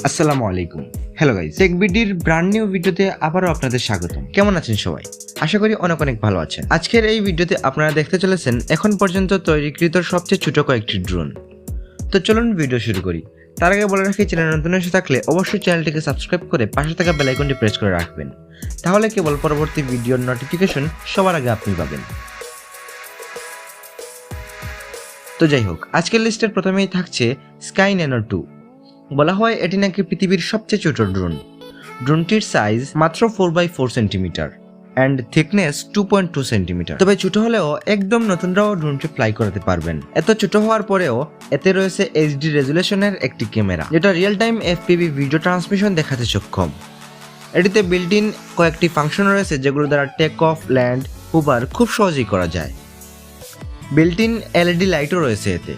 আসসালামু আলাইকুম। Hello guys, টেকবিডির brand new ভিডিওতে আবারও আপনাদের স্বাগতম। কেমন আছেন সবাই? আশা করি অনেক অনেক ভালো আছেন। আজকের এই ভিডিওতে আপনারা দেখতে চলেছেন এখন পর্যন্ত তৈরিকৃত সবচেয়ে ছোট কয়েকটি ড্রোন। তো চলুন ভিডিও শুরু করি। তার আগে বলে রাখি, চ্যানেল নতুন এসে থাকলে অবশ্যই চ্যানেলটিকে সাবস্ক্রাইব করে পাশে থাকা বেল আইকনটি প্রেস করে রাখবেন, তাহলে কেবল পরবর্তী ভিডিওর নোটিফিকেশন সবার আগে আপনি পাবেন। তো যাই হোক, আজকের লিস্টের প্রথমেই থাকছে স্কাই ন্যানো 2। বলা হয় এটি নাকি পৃথিবীর সবচেয়ে ছোট ড্রোন। ড্রোনটির সাইজ মাত্র 4x4 centimetre and thickness 2.2 centimetre. তবে ছোট হলেও একদম নতুনরাও ড্রোনটি ফ্লাই করাতে পারবেন। এত ছোট হওয়ার পরেও এতে রয়েছে এইচডি রেজুলেশনের একটি ক্যামেরা, যেটা real time FPV video transmission দেখাতে সক্ষম। এটিতে বিল্ট ইন কয়েকটি ফাংশন রয়েছে যেগুলো দ্বারা টেক অফ, ল্যান্ড, হুভার খুব সহজেই করা যায়। বিল্ট ইন এলইডি লাইটও রয়েছে এতে।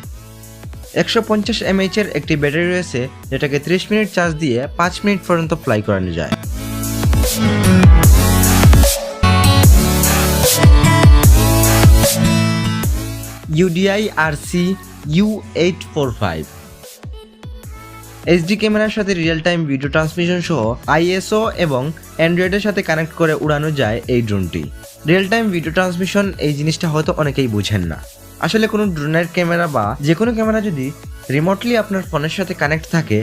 150 mAh এর একটি ব্যাটারি রয়েছে, যেটাকে 30 মিনিট চার্জ দিয়ে 5 মিনিট পর্যন্ত ফ্লাই করানো যায়। UDI RC U845 এইচডি ক্যামেরার সাথে রিয়েল টাইম ভিডিও ট্রান্সমিশন সহ ISO এবং অ্যান্ড্রয়েডের সাথে কানেক্ট করে উড়ানো যায় এই ড্রোনটি। রিয়েল টাইম ভিডিও ট্রান্সমিশন এই জিনিসটা হয়তো অনেকেই বুঝেন না। আসলে কোনো ড্রোনের ক্যামেরা বা যে কোনো ক্যামেরা যদি রিমোটলি আপনার ফোনের সাথে কানেক্ট থাকে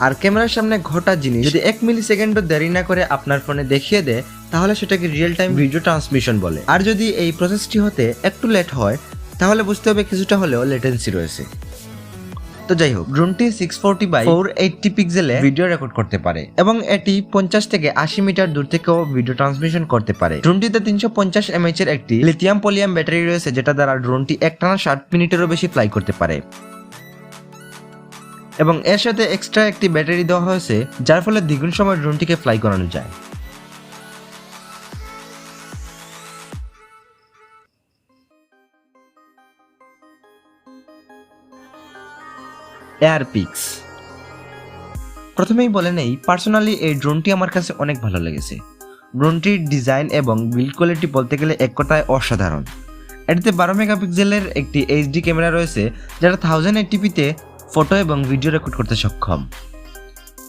আর ক্যামেরার সামনে ঘটা জিনিস যদি 1 মিলিসেকেন্ডও দেরি না করে আপনার ফোনে দেখিয়ে দেয়, তাহলে সেটাকে রিয়েল টাইম ভিডিও ট্রান্সমিশন বলে। আর যদি এই প্রসেসটি হতে একটু লেট হয়, তাহলে বুঝতে হবে কিছুটা হলেও লেটেন্সি রয়েছে। তো যাই হোক, ড্রোনটি 640x480 পিক্সেলে ভিডিও রেকর্ড করতে পারে এবং এটি 50 থেকে 80 মিটার দূর থেকেও ভিডিও ট্রান্সমিশন করতে পারে। ড্রোনটিতে 350 mAh এর একটি লিথিয়াম পলিয়াম ব্যাটারি রয়েছে, যেটা দ্বারা ড্রোনটি একটানা 60 মিনিটেরও বেশি ফ্লাই করতে পারে। এবং এর সাথে এক্সট্রা একটি ব্যাটারি দেওয়া হয়েছে, যার ফলে দ্বিগুণ সময় ড্রোনটিকে ফ্লাই করানো যায়। এয়ারপিক্স। প্রথমেই বলে নেই, পার্সোনালি এই ড্রোনটি আমার কাছে অনেক ভালো লেগেছে। ড্রোনটির ডিজাইন এবং বিল্ড কোয়ালিটি বলতে গেলে এক কথায় অসাধারণ। এটিতে 12 মেগাপিক্সেলের একটি এইচডি ক্যামেরা রয়েছে, যেটা 1080pতে ফটো এবং ভিডিও রেকর্ড করতে সক্ষম।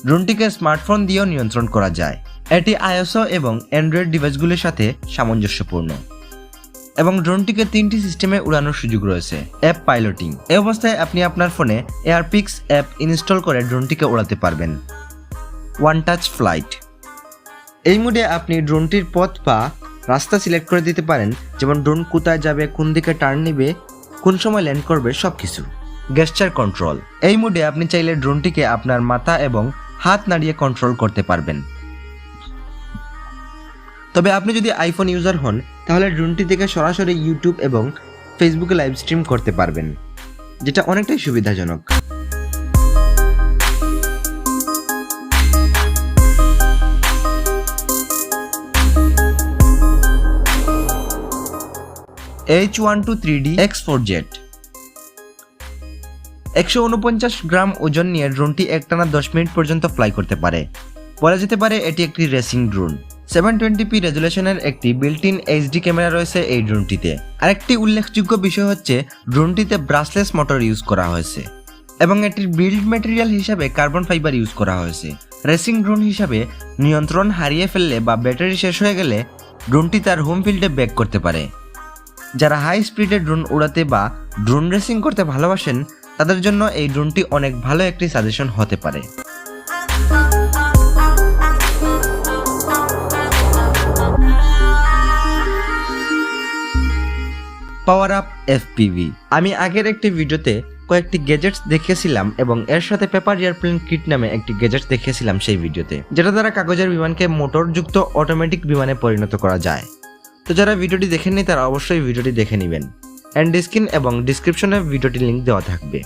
ড্রোনটিকে স্মার্টফোন দিয়েও নিয়ন্ত্রণ করা যায়। এটি আইএসও এবং অ্যান্ড্রয়েড ডিভাইসগুলির সাথে সামঞ্জস্যপূর্ণ এবং ড্রোনটিকে 3টি সিস্টেমে উড়ানোর সুযোগ রয়েছে। App piloting. এই অবস্থায় আপনি আপনার ফোনে এয়ারপিক্স অ্যাপ ইনস্টল করে ড্রোনটিকে উড়াতে পারবেন। One touch flight. এই মোডে আপনি ড্রোনটির পথ বা রাস্তা সিলেক্ট করে দিতে পারেন, যেমন ড্রোন কোথায় যাবে, কোন দিকে টার্ন নেবে, কোন সময় ল্যান্ড করবে, সবকিছু। গেস্টার কন্ট্রোল। এই মোডে আপনি চাইলে ড্রোনটিকে আপনার মাথা এবং হাত নাড়িয়ে কন্ট্রোল করতে পারবেন। তবে আপনি যদি আইফোন ইউজার হন, তাহলে ড্রোনটি থেকে সরাসরি ইউটিউব এবং ফেসবুকে লাইভ স্ট্রিম করতে পারবেন, যেটা অনেকটাই সুবিধাজনক। H12 X4 jet. 149 গ্রাম ওজন নিয়ে ড্রোনটি একটানা 10 মিনিট পর্যন্ত ফ্লাই করতে পারে। বলা যেতে পারে এটি একটি রেসিং ড্রোন। 720p রেজুলেশনের একটি বিল্ট ইন এইচডি ক্যামেরা রয়েছে এই ড্রোনটিতে। আরেকটি উল্লেখযোগ্য বিষয় হচ্ছে ড্রোনটিতে ব্রাশলেস মোটর ইউজ করা হয়েছে এবং এটির বিল্ড ম্যাটেরিয়াল হিসাবে কার্বন ফাইবার ইউজ করা হয়েছে। রেসিং ড্রোন হিসাবে নিয়ন্ত্রণ হারিয়ে ফেললে বা ব্যাটারি শেষ হয়ে গেলে ড্রোনটি তার হোম ফিল্ডে ব্যাক করতে পারে। যারা হাই স্পিডে ড্রোন উড়াতে বা ড্রোন রেসিং করতে ভালোবাসেন, তাদের জন্য এই ড্রোনটি অনেক ভালো একটি সাজেশন হতে পারে। Power up FPV. আমি আগের একটি ভিডিওতে কয়েকটি গ্যাজেটস দেখিয়েছিলাম এবং এর সাথে পেপার এয়ারপ্লেন কিট নামে একটি গ্যাজেট দেখিয়েছিলাম সেই ভিডিওতে, যেটা দ্বারা কাগজের বিমানকে মোটরযুক্ত অটোমেটিক বিমানে পরিণত করা যায়। তো যারা ভিডিওটি দেখেননি তারা অবশ্যই ভিডিওটি দেখে নেবেন। এন্ড স্ক্রিন এবং ডিসক্রিপশনে ভিডিওটির লিঙ্ক দেওয়া থাকবে।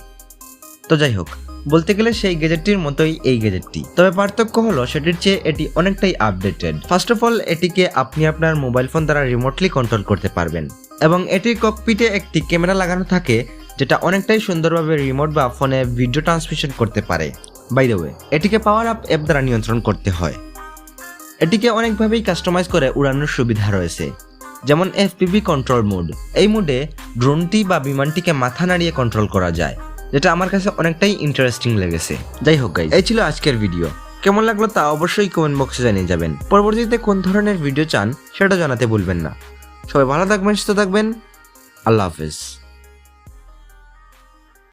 তো যাই হোক, বলতে গেলে সেই গ্যাজেটটির মতোই এই গ্যাজেটটি, তবে পার্থক্য হলো সেটির চেয়ে এটি অনেকটাই আপডেটেড। ফার্স্ট অফ অল, এটিকে আপনি আপনার মোবাইল ফোন দ্বারা রিমোটলি কন্ট্রোল করতে পারবেন এবং এটির ককপিটে একটি ক্যামেরা লাগানো থাকে, যেটা অনেকটাই সুন্দরভাবে রিমোট বা ফোনে ভিডিও ট্রান্সমিশন করতে পারে। বাই দ্য ওয়ে, এটিকে পাওয়ার আপ অ্যাপ দ্বারা নিয়ন্ত্রণ করতে হয়। এটিকে অনেকভাবেই কাস্টমাইজ করে উড়ানোর সুবিধা রয়েছে, যেমন এফপিভি কন্ট্রোল মোড। এই মোডে ড্রোনটি বা বিমানটিকে মাথা নাড়িয়ে কন্ট্রোল করা যায় যেটা আমার কাছে অনেকটাই ইন্টারেস্টিং লেগেছে। যাই হোক গাইস, এই ছিল আজকের ভিডিও। কেমন লাগলো তা অবশ্যই কমেন্ট বক্সে জানিয়ে যাবেন। পরবর্তীতে কোন ধরনের ভিডিও চান সেটা জানাতে ভুলবেন না। সবাই ভালো থাকবেন, সুস্থ থাকবেন। আল্লাহ হাফেজ।